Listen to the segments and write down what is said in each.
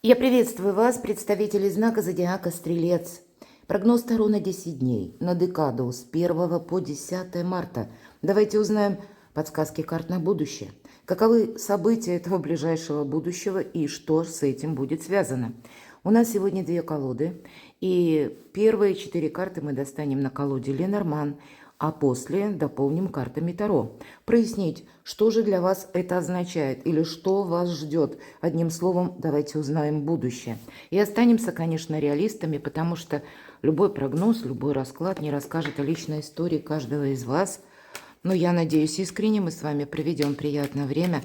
Я приветствую вас, представители знака зодиака Стрелец. Прогноз Таро на 10 дней, на декаду с 1 по 10 марта. Давайте узнаем подсказки карт на будущее. Каковы события этого ближайшего будущего и что с этим будет связано? У нас сегодня две колоды, и первые 4 карты мы достанем на колоде Ленорман, а после дополним картами Таро. Прояснить, что же для вас это означает или что вас ждет. Одним словом, давайте узнаем будущее. И останемся, конечно, реалистами, потому что любой прогноз, любой расклад не расскажет о личной истории каждого из вас. Но я надеюсь, искренне мы с вами проведем приятное время.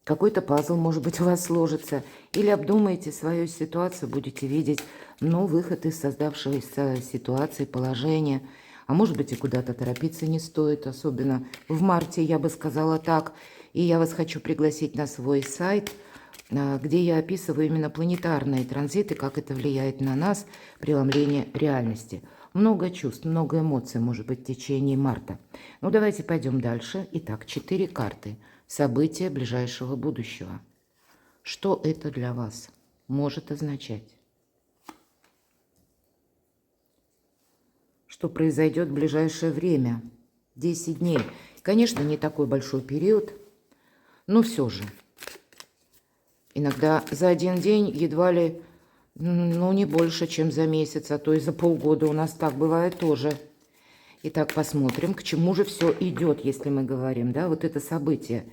Какой-то пазл, может быть, у вас сложится. Или обдумаете свою ситуацию, будете видеть, выход из создавшейся ситуации, положения. А может быть, и куда-то торопиться не стоит, особенно в марте, я бы сказала так. И я вас хочу пригласить на свой сайт, где я описываю именно планетарные транзиты, как это влияет на нас, преломление реальности. Много чувств, много эмоций, может быть, в течение марта. Ну, давайте пойдем дальше. Итак, 4 карты. События ближайшего будущего. Что это для вас может означать? Что произойдет в ближайшее время? 10 дней. Конечно, не такой большой период, но все же. Иногда за один день едва ли, не больше, чем за месяц, а то и за полгода. У нас так бывает тоже. Итак, посмотрим, к чему же все идет, если мы говорим, да, вот это события,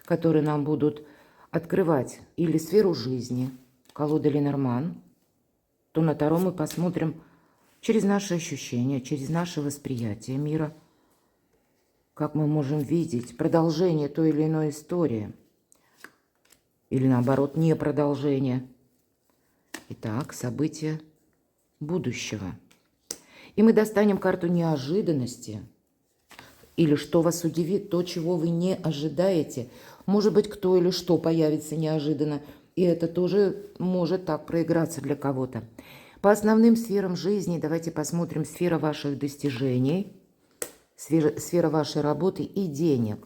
которые нам будут открывать или сферу жизни, колода Ленорман, то на Таро мы посмотрим через наши ощущения, через наше восприятие мира, как мы можем видеть продолжение той или иной истории, или наоборот, не продолжение. Итак, события будущего. И мы достанем карту неожиданности, или что вас удивит, то, чего вы не ожидаете. Может быть, кто или что появится неожиданно, и это тоже может так проиграться для кого-то. По основным сферам жизни давайте посмотрим сфера ваших достижений, сфера вашей работы и денег,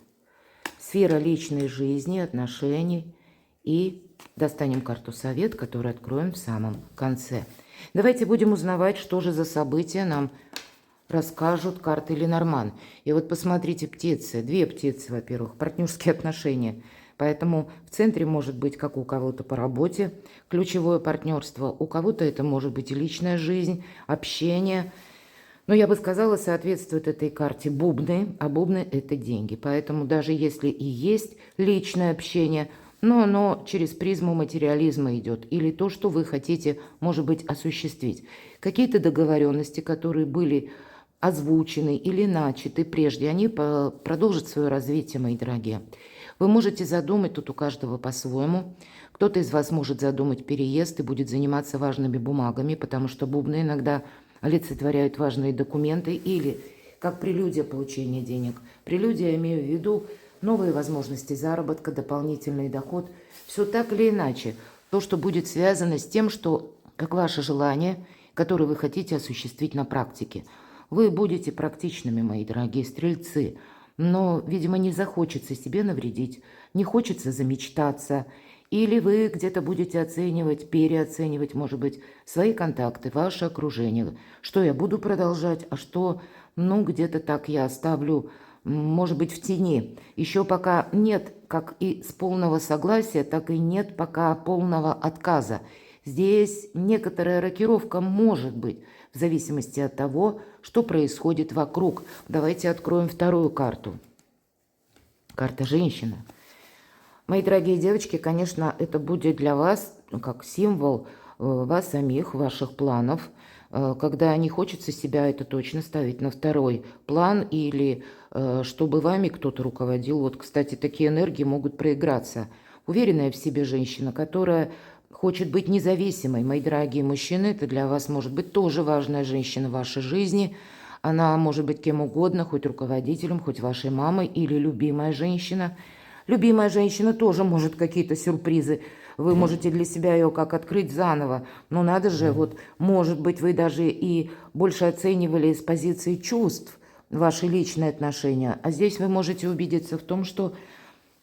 сфера личной жизни, отношений и достанем карту совет, которую откроем в самом конце. Давайте будем узнавать, что же за события нам расскажут карты Ленорман. И вот посмотрите, птицы, две птицы, во-первых, партнерские отношения. Поэтому в центре может быть, как у кого-то по работе, ключевое партнерство, у кого-то это может быть и личная жизнь, общение. Но я бы сказала, соответствует этой карте бубны, а бубны – это деньги. Поэтому даже если и есть личное общение, но оно через призму материализма идет, или то, что вы хотите, может быть, осуществить. Какие-то договоренности, которые были озвучены или начаты прежде, они продолжат свое развитие, мои дорогие. Вы можете задумать, тут у каждого по-своему. Кто-то из вас может задумать переезд и будет заниматься важными бумагами, потому что бубны иногда олицетворяют важные документы или как прелюдия получения денег. Прелюдия, я имею в виду новые возможности заработка, дополнительный доход. Все так или иначе. То, что будет связано с тем, что как ваше желание, которое вы хотите осуществить на практике. Вы будете практичными, мои дорогие стрельцы. Но, видимо, не захочется себе навредить, не хочется замечтаться. Или вы где-то будете оценивать, переоценивать, может быть, свои контакты, ваше окружение. Что я буду продолжать, а что, где-то так я оставлю, может быть, в тени. Еще пока нет как и с полного согласия, так и нет пока полного отказа. Здесь некоторая рокировка может быть, в зависимости от того, что происходит вокруг. Давайте откроем вторую карту. Карта женщина. Мои дорогие девочки, конечно, это будет для вас как символ вас самих, ваших планов. Когда не хочется себя, это точно ставить на второй план или чтобы вами кто-то руководил. Вот, кстати, такие энергии могут проиграться. Уверенная в себе женщина, которая хочет быть независимой. Мои дорогие мужчины, это для вас может быть тоже важная женщина в вашей жизни. Она может быть кем угодно, хоть руководителем, хоть вашей мамой или любимая женщина. Любимая женщина тоже может какие-то сюрпризы. Вы можете для себя ее как открыть заново. Но надо же, вот, может быть, вы даже и больше оценивали с позиции чувств ваши личные отношения. А здесь вы можете убедиться в том, что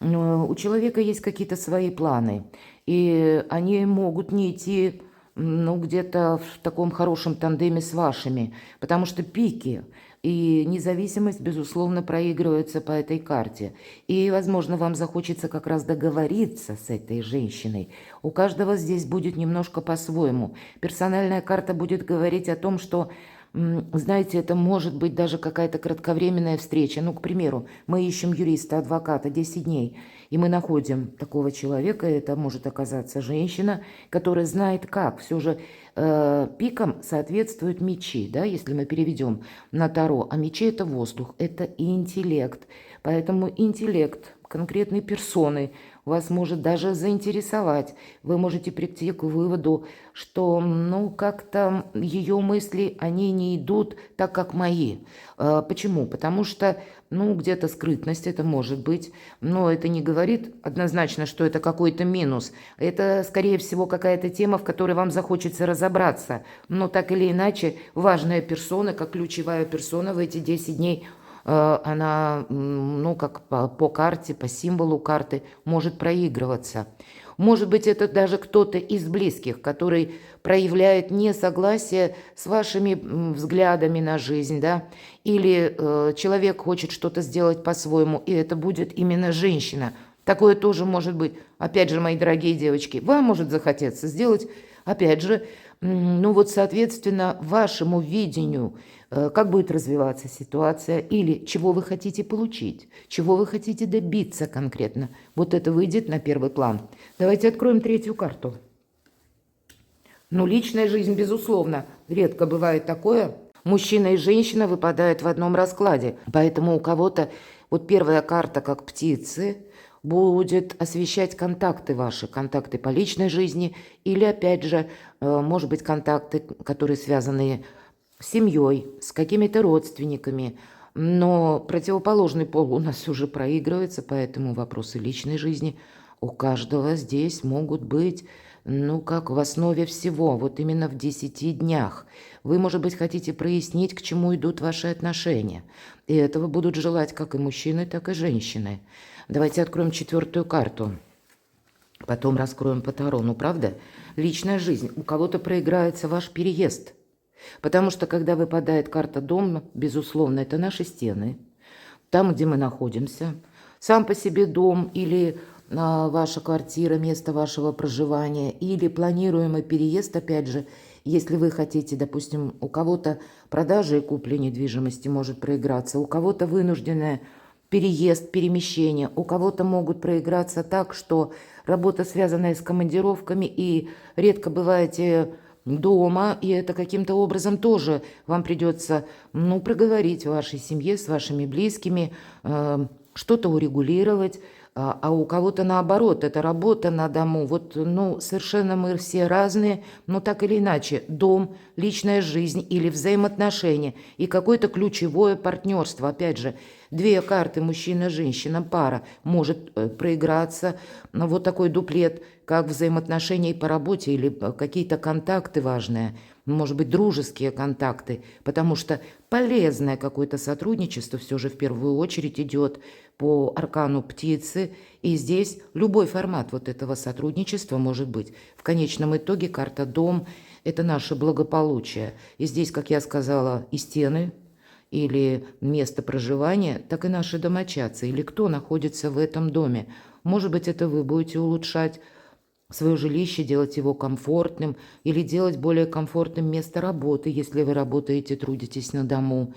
у человека есть какие-то свои планы. И они могут не идти, ну, где-то в таком хорошем тандеме с вашими, потому что пики и независимость, безусловно, проигрываются по этой карте. И, возможно, вам захочется как раз договориться с этой женщиной. У каждого здесь будет немножко по-своему. Персональная карта будет говорить о том, что, знаете, это может быть даже какая-то кратковременная встреча. Ну, к примеру, мы ищем юриста, адвоката 10 дней, и мы находим такого человека, это может оказаться женщина, которая знает как. Все же пикам соответствуют мечи, да, если мы переведем на Таро. А мечи – это воздух, это интеллект. Поэтому интеллект конкретной персоны вас может даже заинтересовать. Вы можете прийти к выводу, что, ну, как-то ее мысли, они не идут так, как мои. Почему? Потому что, ну, где-то скрытность это может быть, но это не говорит однозначно, что это какой-то минус. Это, скорее всего, какая-то тема, в которой вам захочется разобраться. Но так или иначе, важная персона, как ключевая персона в эти 10 дней, она, ну, как по карте, по символу карты может проигрываться. Может быть, это даже кто-то из близких, который проявляет несогласие с вашими взглядами на жизнь, да, или человек хочет что-то сделать по-своему, и это будет именно женщина. Такое тоже может быть. Опять же, мои дорогие девочки, вам может захотеться сделать, опять же, ну вот, соответственно, вашему видению, как будет развиваться ситуация или чего вы хотите получить, чего вы хотите добиться конкретно. Вот это выйдет на первый план. Давайте откроем третью карту. Ну, личная жизнь, безусловно, редко бывает такое. Мужчина и женщина выпадают в одном раскладе, поэтому у кого-то вот первая карта, как птицы, будет освещать контакты ваши, контакты по личной жизни или, опять же, может быть, контакты, которые связаны с семьей, с какими-то родственниками. Но противоположный пол у нас уже проигрывается, поэтому вопросы личной жизни у каждого здесь могут быть, ну, как в основе всего, вот именно в 10 днях. Вы, может быть, хотите прояснить, к чему идут ваши отношения. И этого будут желать как и мужчины, так и женщины. Давайте откроем четвертую карту. Потом раскроем по Таро. Ну, правда? Личная жизнь. У кого-то проиграется ваш переезд. Потому что, когда выпадает карта «Дом», безусловно, это наши стены. Там, где мы находимся. Сам по себе дом или ваша квартира, место вашего проживания. Или планируемый переезд, опять же, если вы хотите, допустим, у кого-то продажа и купля недвижимости может проиграться, у кого-то вынужденная переезд, перемещение. У кого-то могут проиграться так, что работа, связанная с командировками, и редко бываете дома, и это каким-то образом тоже вам придется, ну, проговорить в вашей семье, с вашими близкими, что-то урегулировать. А у кого-то наоборот, это работа на дому. Вот, ну, совершенно мы все разные, но так или иначе, дом, личная жизнь или взаимоотношения и какое-то ключевое партнерство. Опять же, две карты, мужчина-женщина, пара, может проиграться вот такой дуплет, как взаимоотношения по работе или какие-то контакты важные, может быть, дружеские контакты, потому что полезное какое-то сотрудничество все же в первую очередь идет по аркану птицы, и здесь любой формат вот этого сотрудничества может быть. В конечном итоге карта «Дом» – это наше благополучие. И здесь, как я сказала, и стены, или место проживания, так и наши домочадцы, или кто находится в этом доме. Может быть, это вы будете улучшать свое жилище, делать его комфортным, или делать более комфортным место работы, если вы работаете, трудитесь на дому.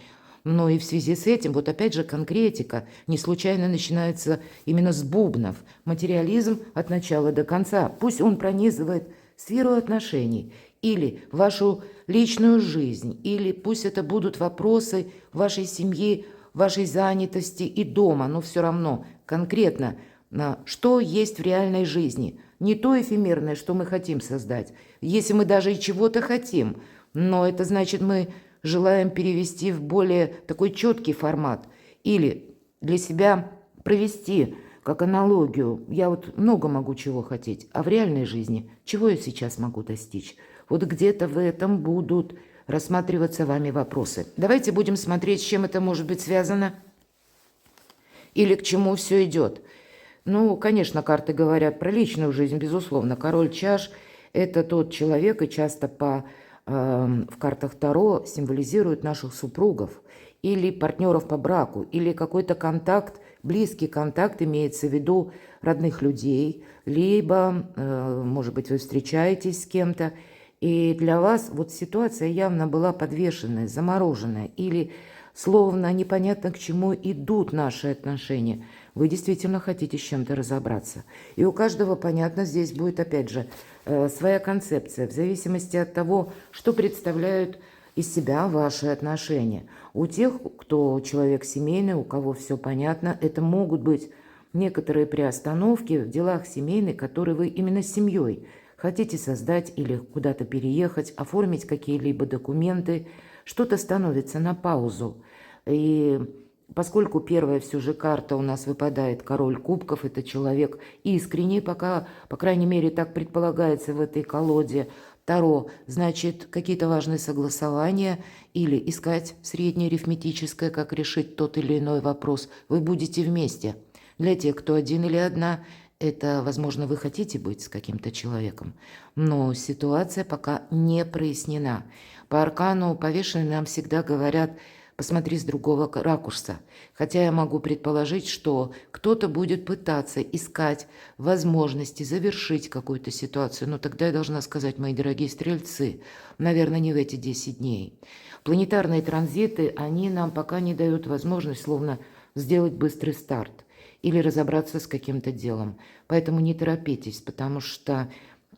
Но и в связи с этим, вот опять же, конкретика не случайно начинается именно с бубнов. Материализм от начала до конца. Пусть он пронизывает сферу отношений или вашу личную жизнь, или пусть это будут вопросы вашей семьи, вашей занятости и дома, но все равно конкретно, что есть в реальной жизни. Не то эфемерное, что мы хотим создать. Если мы даже и чего-то хотим, но это значит, мы желаем перевести в более такой четкий формат или для себя провести как аналогию. Я вот много могу чего хотеть, а в реальной жизни чего я сейчас могу достичь? Вот где-то в этом будут рассматриваться вами вопросы. Давайте будем смотреть, с чем это может быть связано или к чему все идет. Ну, конечно, карты говорят про личную жизнь, безусловно. Король чаш– это тот человек, и часто в картах Таро символизирует наших супругов или партнеров по браку, или какой-то контакт, близкий контакт, имеется в виду родных людей, либо, может быть, вы встречаетесь с кем-то, и для вас вот ситуация явно была подвешенная, замороженная, или словно непонятно к чему идут наши отношения. Вы действительно хотите с чем-то разобраться. И у каждого, понятно, здесь будет, опять же, своя концепция, в зависимости от того, что представляют из себя ваши отношения. У тех, кто человек семейный, у кого все понятно, это могут быть некоторые приостановки в делах семейных, которые вы именно с семьей хотите создать или куда-то переехать, оформить какие-либо документы, что-то становится на паузу. И поскольку первая все же карта у нас выпадает король кубков, это человек искренний, пока, по крайней мере, так предполагается в этой колоде Таро, значит, какие-то важные согласования или искать среднее арифметическое, как решить тот или иной вопрос, вы будете вместе. Для тех, кто один или одна, это, возможно, вы хотите быть с каким-то человеком, но ситуация пока не прояснена. По аркану повешенные нам всегда говорят: посмотри с другого ракурса. Хотя я могу предположить, что кто-то будет пытаться искать возможности завершить какую-то ситуацию. Но тогда я должна сказать, мои дорогие стрельцы, наверное, не в эти 10 дней. Планетарные транзиты, они нам пока не дают возможность словно сделать быстрый старт или разобраться с каким-то делом. Поэтому не торопитесь, потому что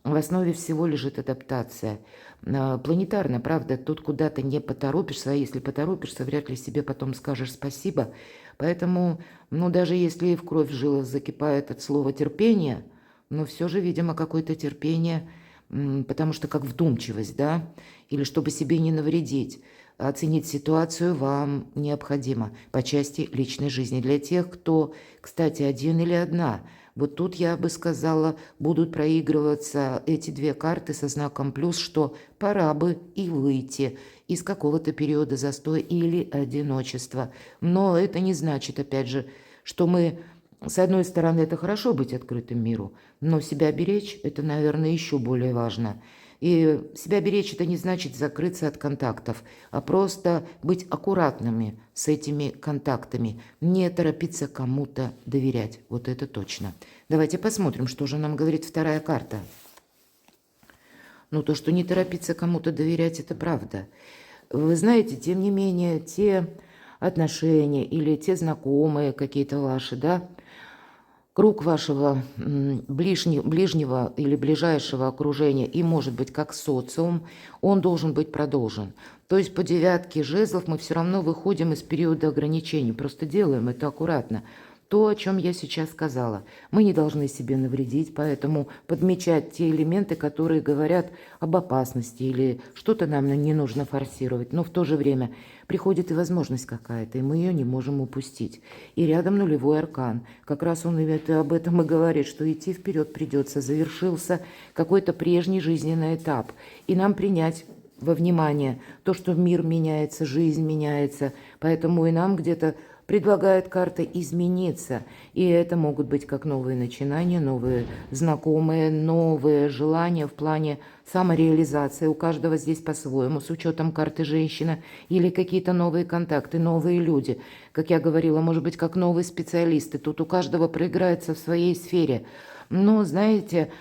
в основе всего лежит адаптация. Планетарно, правда, тут куда-то не поторопишься, а если поторопишься, вряд ли себе потом скажешь спасибо. Поэтому, ну, даже если и в кровь жилах закипает от слова терпение, но все же, видимо, какое-то терпение, потому что как вдумчивость, да, или чтобы себе не навредить. Оценить ситуацию вам необходимо по части личной жизни. Для тех, кто, кстати, один или одна, вот тут я бы сказала, будут проигрываться эти две карты со знаком плюс, что пора бы и выйти из какого-то периода застоя или одиночества. Но это не значит, опять же, что мы, с одной стороны, это хорошо быть открытым миру, но себя беречь, это, наверное, еще более важно. И себя беречь – это не значит закрыться от контактов, а просто быть аккуратными с этими контактами, не торопиться кому-то доверять. Вот это точно. Давайте посмотрим, что же нам говорит вторая карта. Ну, то, что не торопиться кому-то доверять – это правда. Вы знаете, тем не менее, те отношения или те знакомые какие-то ваши, да, круг вашего ближнего или ближайшего окружения и, может быть, как социум, он должен быть продолжен. То есть по девятке жезлов мы все равно выходим из периода ограничений, просто делаем это аккуратно. То, о чем я сейчас сказала. Мы не должны себе навредить, поэтому подмечать те элементы, которые говорят об опасности или что-то нам не нужно форсировать. Но в то же время приходит и возможность какая-то, и мы ее не можем упустить. И рядом нулевой аркан. Как раз он об этом и говорит, что идти вперед придется. Завершился какой-то прежний жизненный этап. И нам принять во внимание то, что мир меняется, жизнь меняется. Поэтому и нам где-то предлагает карта измениться. И это могут быть как новые начинания, новые знакомые, новые желания в плане самореализации. У каждого здесь по-своему, с учетом карты женщина, или какие-то новые контакты, новые люди. Как я говорила, может быть, как новые специалисты. Тут у каждого проиграется в своей сфере. Но, знаете,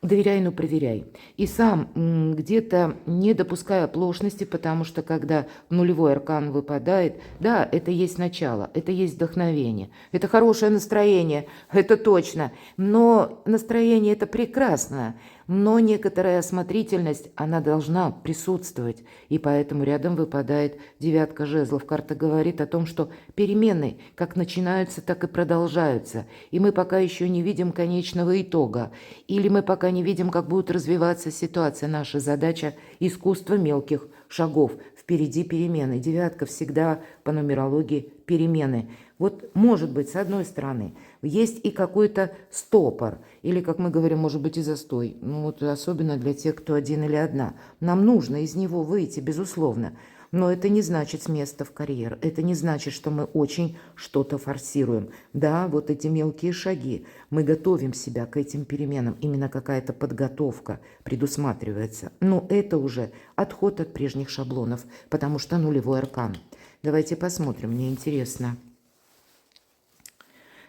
доверяй, но проверяй. И сам где-то не допускай оплошности, потому что когда нулевой аркан выпадает, да, это есть начало, это есть вдохновение, это хорошее настроение, это точно. Но настроение это прекрасно, но некоторая осмотрительность, она должна присутствовать. И поэтому рядом выпадает девятка жезлов. Карта говорит о том, что перемены как начинаются, так и продолжаются. И мы пока еще не видим конечного итога. Или мы пока не видим, как будет развиваться ситуация. Наша задача – искусство мелких шагов. Впереди перемены. Девятка всегда по нумерологии перемены. Вот может быть, с одной стороны, есть и какой-то стопор, или, как мы говорим, может быть и застой. Ну вот особенно для тех, кто один или одна. Нам нужно из него выйти, безусловно. Но это не значит с места в карьер. Это не значит, что мы очень что-то форсируем. Да, вот эти мелкие шаги. Мы готовим себя к этим переменам. Именно какая-то подготовка предусматривается. Но это уже отход от прежних шаблонов, потому что нулевой аркан. Давайте посмотрим, мне интересно.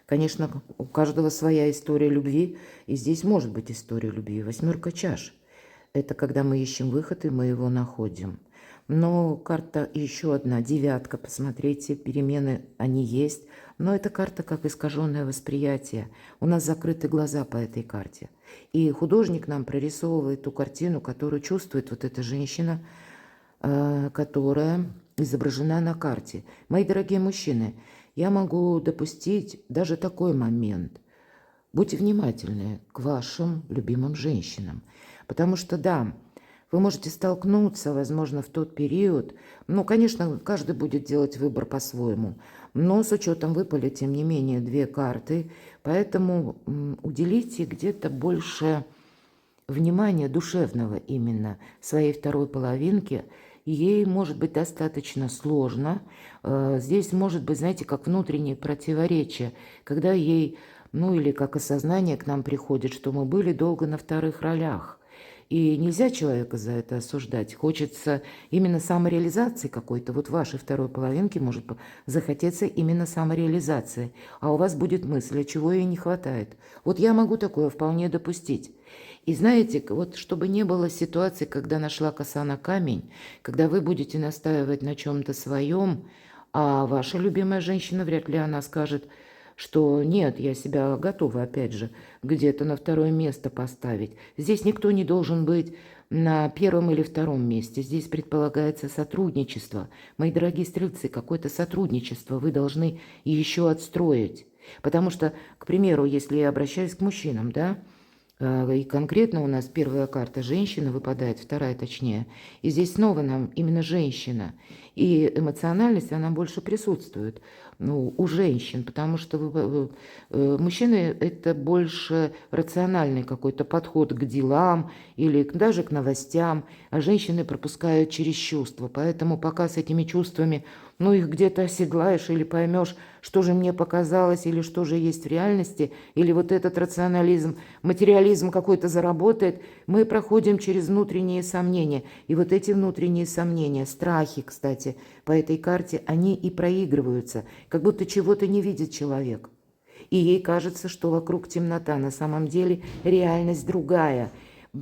Конечно, у каждого своя история любви, и здесь может быть история любви. Восьмерка чаш. Это когда мы ищем выход, и мы его находим. Но карта еще одна, девятка, посмотрите, перемены, они есть. Но эта карта как искаженное восприятие. У нас закрыты глаза по этой карте. И художник нам прорисовывает ту картину, которую чувствует вот эта женщина, которая изображена на карте. Мои дорогие мужчины, я могу допустить даже такой момент. Будьте внимательны к вашим любимым женщинам. Потому что, да, вы можете столкнуться, возможно, в тот период. Ну, конечно, каждый будет делать выбор по-своему. Но с учетом выпали, тем не менее, две карты. Поэтому уделите где-то больше внимания душевного именно своей второй половинке. Ей может быть достаточно сложно. Здесь может быть, знаете, как внутреннее противоречие, когда ей, ну или как осознание к нам приходит, что мы были долго на вторых ролях. И нельзя человека за это осуждать. Хочется именно самореализации какой-то. Вот вашей второй половинке может захотеться именно самореализации. А у вас будет мысль, а чего ей не хватает. Вот я могу такое вполне допустить. И знаете, вот чтобы не было ситуации, когда нашла коса на камень, когда вы будете настаивать на чем-то своем, а ваша любимая женщина, вряд ли она скажет, что нет, я себя готова, опять же, где-то на второе место поставить. Здесь никто не должен быть на первом или втором месте. Здесь предполагается сотрудничество. Мои дорогие стрельцы, какое-то сотрудничество вы должны еще отстроить. Потому что, к примеру, если я обращаюсь к мужчинам, да, и конкретно у нас первая карта женщина выпадает, вторая точнее. И здесь снова нам именно женщина. И эмоциональность, она больше присутствует у женщин, потому что мужчины это больше рациональный какой-то подход к делам или даже к новостям, а женщины пропускают через чувства. Поэтому пока с этими чувствами, их где-то оседлаешь или поймешь, что же мне показалось, или что же есть в реальности, или вот этот рационализм, материализм какой-то заработает, мы проходим через внутренние сомнения. И вот эти внутренние сомнения, страхи, кстати, по этой карте, они и проигрываются, как будто чего-то не видит человек. И ей кажется, что вокруг темнота, на самом деле реальность другая.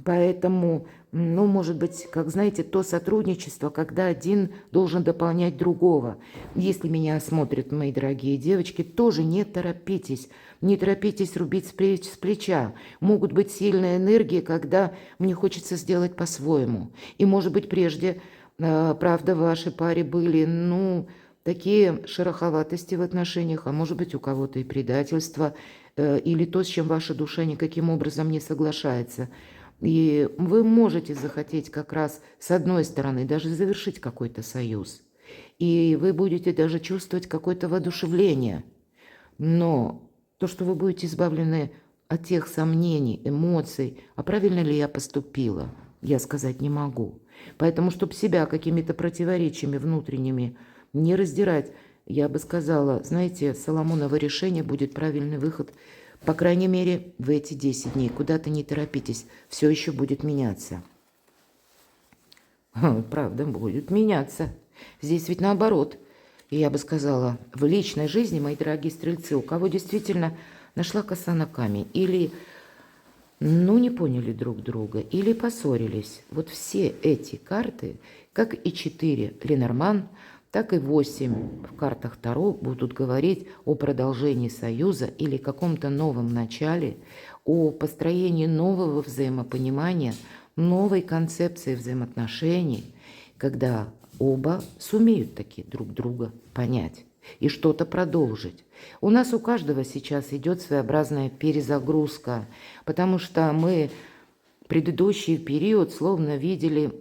Поэтому, может быть, как знаете, то сотрудничество, когда один должен дополнять другого. Если меня смотрят мои дорогие девочки, тоже не торопитесь. Не торопитесь рубить с плеча. Могут быть сильные энергии, когда мне хочется сделать по-своему. И, может быть, прежде, правда, в вашей паре были, такие шероховатости в отношениях, а может быть, у кого-то и предательство, или то, с чем ваша душа никаким образом не соглашается. И вы можете захотеть как раз с одной стороны даже завершить какой-то союз. И вы будете даже чувствовать какое-то воодушевление. Но то, что вы будете избавлены от тех сомнений, эмоций, а правильно ли я поступила, я сказать не могу. Поэтому, чтобы себя какими-то противоречиями внутренними не раздирать, я бы сказала, знаете, Соломоново решение будет правильный выход. По крайней мере, в эти 10 дней. Куда-то не торопитесь, все еще будет меняться. Правда, будет меняться. Здесь ведь наоборот. И я бы сказала, в личной жизни, мои дорогие стрельцы, у кого действительно нашла коса на камень, или, не поняли друг друга, или поссорились. Вот все эти карты, как и 4 Ленорман, так и 8 в картах Таро будут говорить о продолжении союза или каком-то новом начале, о построении нового взаимопонимания, новой концепции взаимоотношений, когда оба сумеют таки друг друга понять и что-то продолжить. У нас у каждого сейчас идет своеобразная перезагрузка, потому что мы предыдущий период словно видели,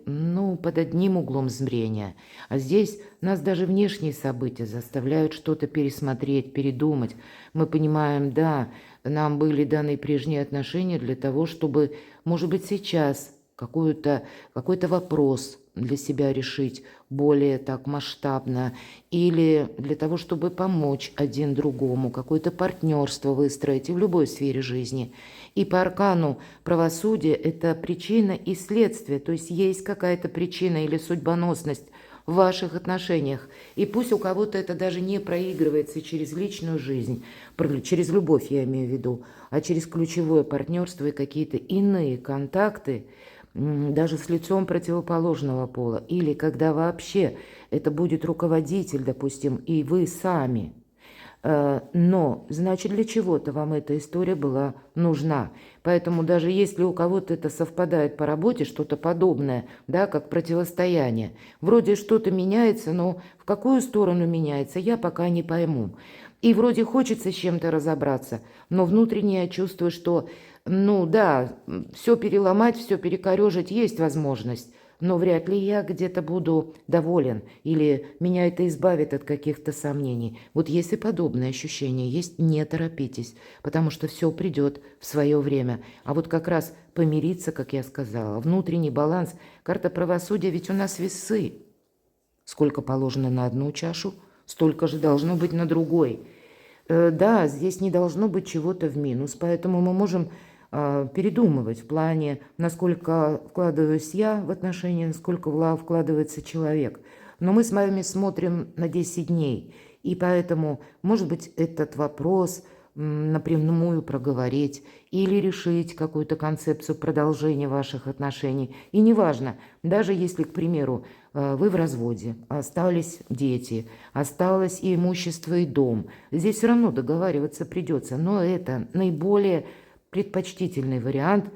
под одним углом зрения. А здесь нас даже внешние события заставляют что-то пересмотреть, передумать. Мы понимаем, да, нам были даны прежние отношения для того, чтобы, может быть, сейчас какой-то вопрос для себя решить более так масштабно, или для того, чтобы помочь один другому, какое-то партнерство выстроить и в любой сфере жизни. И по аркану правосудия это причина и следствие, то есть какая-то причина или судьбоносность в ваших отношениях. И пусть у кого-то это даже не проигрывается через личную жизнь, через любовь я имею в виду, а через ключевое партнерство и какие-то иные контакты, даже с лицом противоположного пола, или когда вообще это будет руководитель, допустим, и вы сами. Но, значит, для чего-то вам эта история была нужна. Поэтому даже если у кого-то это совпадает по работе, что-то подобное, да, как противостояние, вроде что-то меняется, но в какую сторону меняется, я пока не пойму. И вроде хочется с чем-то разобраться, но внутренне я чувствую, что, ну да, все переломать, все перекорежить есть возможность, но вряд ли я где-то буду доволен или меня это избавит от каких-то сомнений. Вот если подобное ощущение есть, не торопитесь, потому что все придет в свое время. А вот как раз помириться, как я сказала, внутренний баланс, карта правосудия, ведь у нас весы. Сколько положено на одну чашу, столько же должно быть на другой. Да, здесь не должно быть чего-то в минус, поэтому мы можем передумывать в плане, насколько вкладываюсь я в отношения, насколько вкладывается человек. Но мы с вами смотрим на 10 дней, и поэтому, может быть, этот вопрос напрямую проговорить или решить какую-то концепцию продолжения ваших отношений. И неважно, даже если, к примеру, вы в разводе, остались дети, осталось и имущество, и дом, здесь все равно договариваться придется, но это наиболее предпочтительный вариант,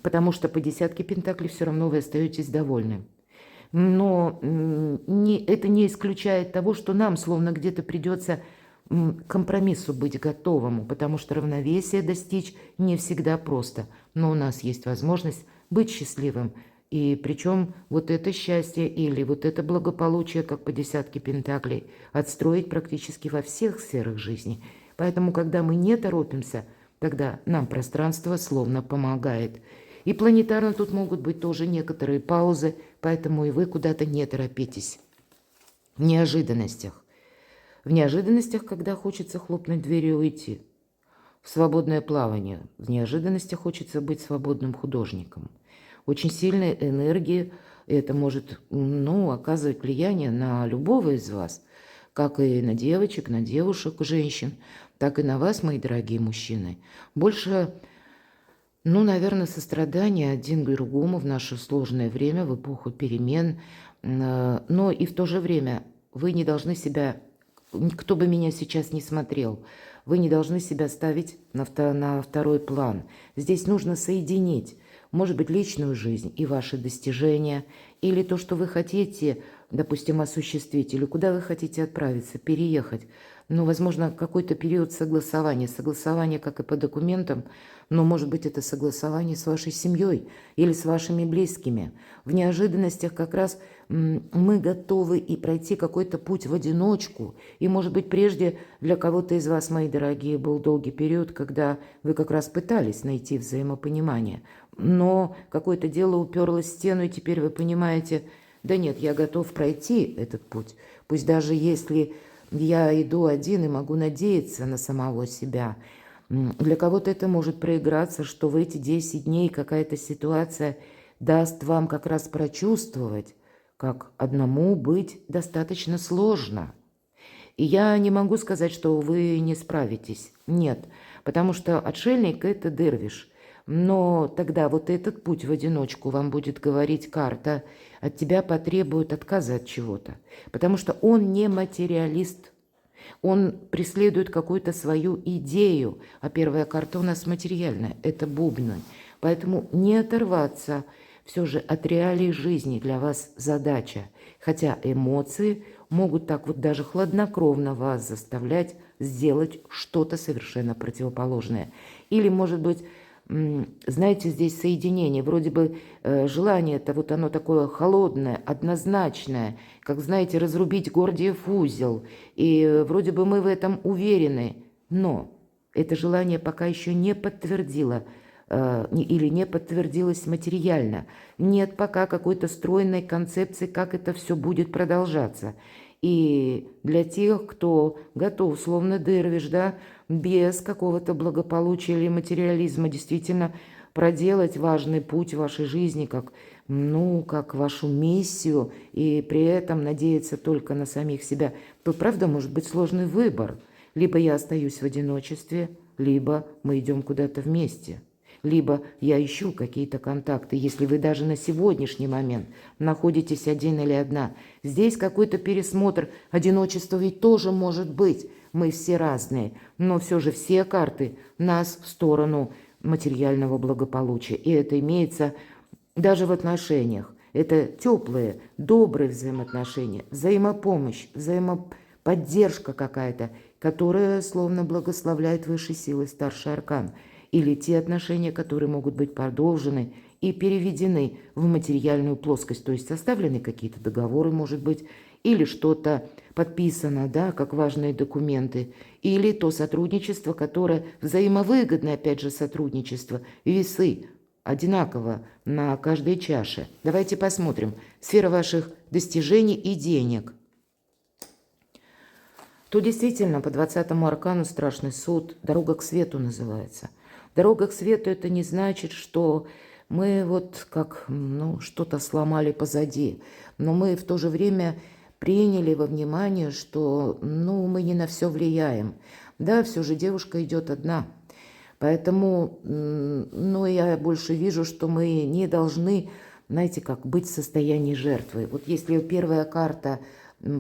потому что по десятке пентаклей все равно вы остаетесь довольны. Но это не исключает того, что нам словно где-то придется к компромиссу быть готовому, потому что равновесие достичь не всегда просто. Но у нас есть возможность быть счастливым. И причем вот это счастье или вот это благополучие, как по десятке пентаклей, отстроить практически во всех сферах жизни. Поэтому, когда мы не торопимся, тогда нам пространство словно помогает. И планетарно тут могут быть тоже некоторые паузы, поэтому и вы куда-то не торопитесь. В неожиданностях. В неожиданностях, когда хочется хлопнуть дверью и уйти. В свободное плавание. В неожиданностях хочется быть свободным художником. Очень сильная энергия, это может, оказывать влияние на любого из вас, как и на девочек, на девушек, женщин, так и на вас, мои дорогие мужчины. Больше, наверное, сострадания один к другому в наше сложное время, в эпоху перемен. Но и в то же время вы не должны себя, кто бы меня сейчас не смотрел, вы не должны себя ставить на второй план. Здесь нужно соединить, может быть, личную жизнь и ваши достижения, или то, что вы хотите, допустим, осуществить, или куда вы хотите отправиться, переехать. Возможно, какой-то период согласования, как и по документам, но, может быть, это согласование с вашей семьей или с вашими близкими. В неожиданностях как раз мы готовы и пройти какой-то путь в одиночку. И, может быть, прежде для кого-то из вас, мои дорогие, был долгий период, когда вы как раз пытались найти взаимопонимание. Но какое-то дело уперлось в стену, и теперь вы понимаете, да нет, я готов пройти этот путь. Пусть даже если я иду один и могу надеяться на самого себя. Для кого-то это может проиграться, что в эти 10 дней какая-то ситуация даст вам как раз прочувствовать, как одному быть достаточно сложно. И я не могу сказать, что вы не справитесь. Нет, потому что отшельник – это дервиш. Но тогда вот этот путь в одиночку вам будет говорить карта, от тебя потребует отказа от чего-то. Потому что он не материалист. Он преследует какую-то свою идею. А первая карта у нас материальная – это бубны. Поэтому не оторваться все же от реалий жизни для вас задача. Хотя эмоции могут так вот даже хладнокровно вас заставлять сделать что-то совершенно противоположное. Или, может быть, знаете, здесь соединение, вроде бы желание, это вот оно такое холодное, однозначное, как, знаете, разрубить Гордиев узел, и вроде бы мы в этом уверены, но это желание пока еще не подтвердило или не подтвердилось материально. Нет пока какой-то стройной концепции, как это все будет продолжаться. И для тех, кто готов, словно дервиш, да, без какого-то благополучия или материализма, действительно проделать важный путь в вашей жизни, как, ну, как вашу миссию, и при этом надеяться только на самих себя, то, правда, может быть сложный выбор. Либо я остаюсь в одиночестве, либо мы идем куда-то вместе. Либо я ищу какие-то контакты, если вы даже на сегодняшний момент находитесь один или одна. Здесь какой-то пересмотр, одиночество ведь тоже может быть. Мы все разные, но все же все карты нас в сторону материального благополучия. И это имеется даже в отношениях. Это теплые, добрые взаимоотношения, взаимопомощь, взаимоподдержка какая-то, которая словно благословляет высшей силой старший аркан. Или те отношения, которые могут быть продолжены и переведены в материальную плоскость, то есть оставлены какие-то договоры, может быть, или что-то подписано, да, как важные документы, или то сотрудничество, которое взаимовыгодное, опять же, сотрудничество, весы одинаково на каждой чаше. Давайте посмотрим. Сфера ваших достижений и денег. То действительно по 20-му аркану страшный суд, дорога к свету называется. Дорога к свету — это не значит, что мы вот как, ну, что-то сломали позади, но мы в то же время приняли во внимание, что, ну, мы не на все влияем. Да, все же девушка идет одна. Поэтому, ну, я больше вижу, что мы не должны, знаете, как быть в состоянии жертвы. Вот если первая карта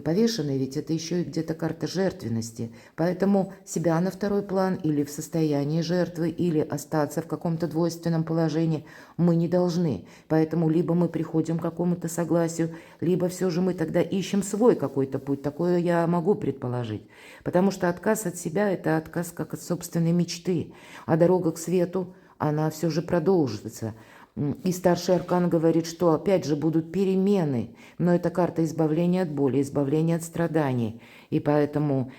повешенной, ведь это еще и где-то карта жертвенности. Поэтому себя на второй план или в состоянии жертвы, или остаться в каком-то двойственном положении мы не должны. Поэтому либо мы приходим к какому-то согласию, либо все же мы тогда ищем свой какой-то путь. Такое я могу предположить. Потому что отказ от себя – это отказ как от собственной мечты. А дорога к свету, она все же продолжится. И старший аркан говорит, что опять же будут перемены, но это карта избавления от боли, избавления от страданий. И поэтому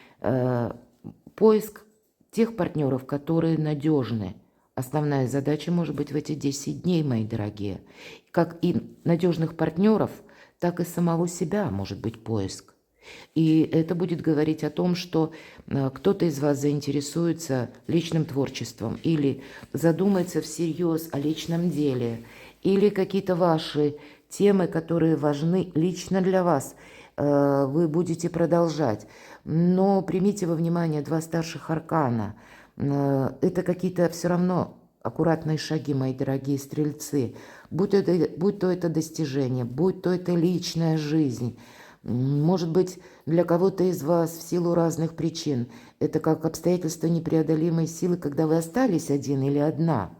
поиск тех партнеров, которые надежны. Основная задача может быть в эти 10 дней, мои дорогие. Как и надежных партнеров, так и самого себя может быть поиск. И это будет говорить о том, что кто-то из вас заинтересуется личным творчеством или задумается всерьез о личном деле, или какие-то ваши темы, которые важны лично для вас, вы будете продолжать. Но примите во внимание 2 старших аркана. Это какие-то все равно аккуратные шаги, мои дорогие стрельцы. Будь то это достижение, будь то это личная жизнь. Может быть, для кого-то из вас в силу разных причин это как обстоятельства непреодолимой силы, когда вы остались один или одна,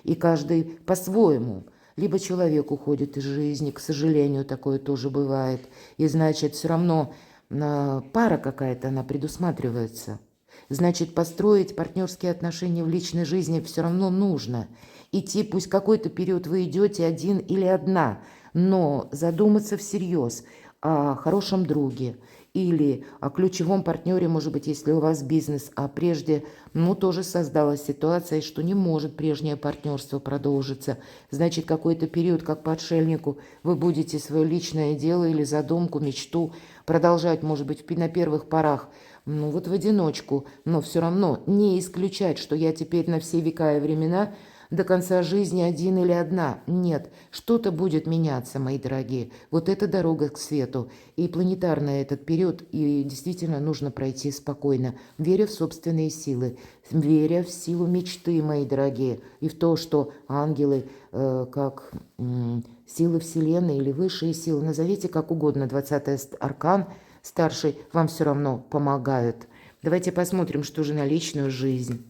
и каждый по-своему. Либо человек уходит из жизни, к сожалению, такое тоже бывает, и значит, все равно пара какая-то, она предусматривается. Значит, построить партнерские отношения в личной жизни все равно нужно. Идти, пусть какой-то период вы идете один или одна, но задуматься всерьез о хорошем друге или о ключевом партнере, может быть, если у вас бизнес, а прежде, ну, тоже создалась ситуация, что не может прежнее партнерство продолжиться. Значит, какой-то период, как по отшельнику, вы будете свое личное дело или задумку, мечту продолжать, может быть, на первых порах, ну, вот в одиночку, но все равно не исключать, что я теперь на все века и времена до конца жизни один или одна. Нет, что-то будет меняться, мои дорогие. Вот это дорога к свету. И планетарный этот период, и действительно нужно пройти спокойно, веря в собственные силы, веря в силу мечты, мои дорогие, и в то, что ангелы, как силы Вселенной или высшие силы, назовите как угодно, 20-й аркан, старший, вам все равно помогают. Давайте посмотрим, что же на личную жизнь.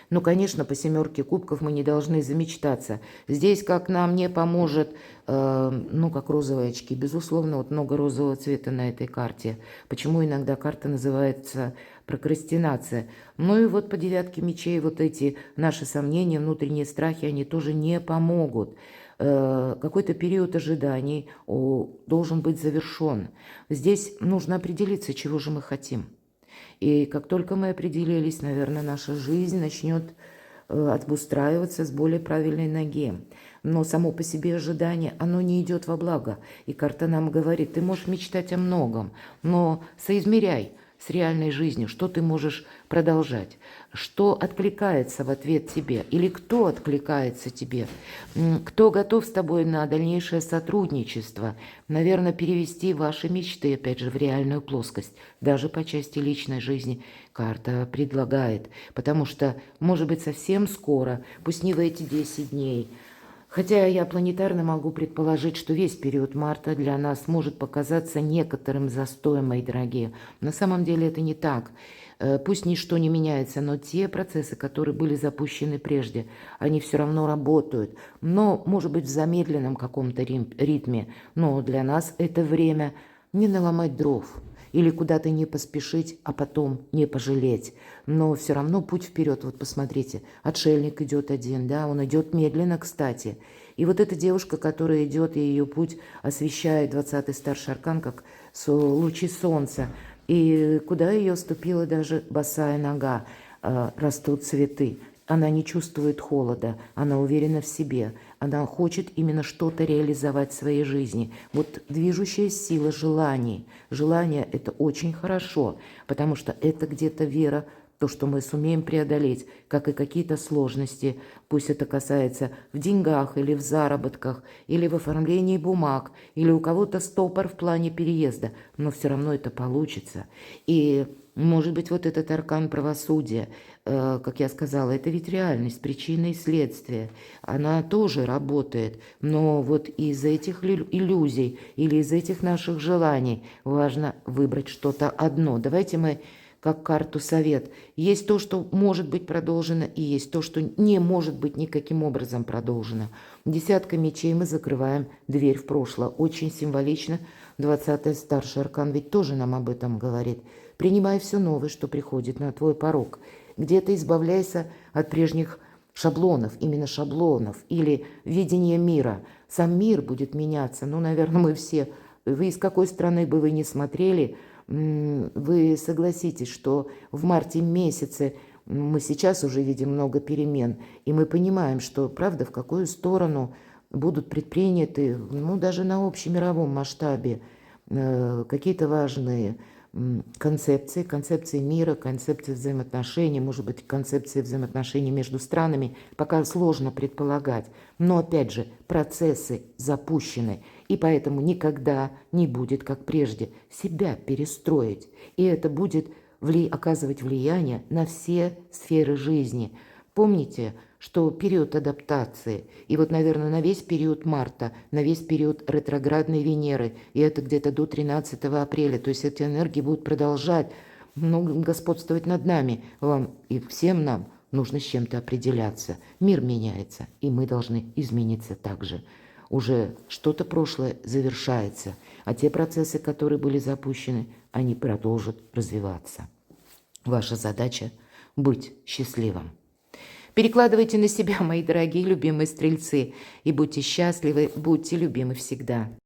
Ну, конечно, по 7 кубков мы не должны замечтаться. Здесь как нам не поможет, ну, как розовые очки. Безусловно, вот много розового цвета на этой карте. Почему иногда карта называется прокрастинация? Ну и вот по 9 мечей вот эти наши сомнения, внутренние страхи, они тоже не помогут. Какой-то период ожиданий должен быть завершен. Здесь нужно определиться, чего же мы хотим. И как только мы определились, наверное, наша жизнь начнет обустраиваться с более правильной ноги. Но само по себе ожидание, оно не идет во благо. И карта нам говорит, ты можешь мечтать о многом, но соизмеряй с реальной жизнью, что ты можешь продолжать, что откликается в ответ тебе, или кто откликается тебе, кто готов с тобой на дальнейшее сотрудничество, наверное, перевести ваши мечты, опять же, в реальную плоскость, даже по части личной жизни карта предлагает, потому что, может быть, совсем скоро, пусть не в эти 10 дней, хотя я планетарно могу предположить, что весь период марта для нас может показаться некоторым застоем, мои дорогие. На самом деле это не так. Пусть ничто не меняется, но те процессы, которые были запущены прежде, они все равно работают. Но, может быть, в замедленном каком-то ритме. Но для нас это время не наломать дров или куда-то не поспешить, а потом не пожалеть. Но все равно путь вперед. Вот посмотрите, отшельник идет один, да, он идет медленно, кстати. И вот эта девушка, которая идет, и ее путь освещает 20-й старший аркан, как лучи солнца. И куда ее ступила даже босая нога, растут цветы. Она не чувствует холода, она уверена в себе, она хочет именно что-то реализовать в своей жизни. Вот движущая сила желаний. Желание – это очень хорошо, потому что это где-то вера, то, что мы сумеем преодолеть, как и какие-то сложности, пусть это касается в деньгах или в заработках, или в оформлении бумаг, или у кого-то стопор в плане переезда, но все равно это получится. И может быть, вот этот аркан правосудия, как я сказала, это ведь реальность, причина и следствие. Она тоже работает, но вот из этих иллюзий или из этих наших желаний важно выбрать что-то одно. Давайте мы как карту совет. Есть то, что может быть продолжено, и есть то, что не может быть никаким образом продолжено. Десятка мечей мы закрываем дверь в прошлое. Очень символично. 20-й старший аркан ведь тоже нам об этом говорит. Принимай все новое, что приходит на твой порог. Где-то избавляйся от прежних шаблонов, именно шаблонов, или видения мира. Сам мир будет меняться. Ну, наверное, мы все, вы из какой страны бы вы ни смотрели, вы согласитесь, что в марте месяце мы сейчас уже видим много перемен, и мы понимаем, что, правда, в какую сторону будут предприняты, ну, даже на общемировом масштабе какие-то важные концепции мира, концепции взаимоотношений, может быть, концепции взаимоотношений между странами, пока сложно предполагать. Но, опять же, процессы запущены, и поэтому никогда не будет, как прежде, себя перестроить. И это будет оказывать влияние на все сферы жизни. Помните, что период адаптации, и вот, наверное, на весь период марта, на весь период ретроградной Венеры, и это где-то до 13 апреля, то есть эти энергии будут продолжать господствовать над нами, вам и всем нам нужно с чем-то определяться. Мир меняется, и мы должны измениться также. Уже что-то прошлое завершается, а те процессы, которые были запущены, они продолжат развиваться. Ваша задача – быть счастливым. Перекладывайте на себя, мои дорогие любимые стрельцы, и будьте счастливы, будьте любимы всегда.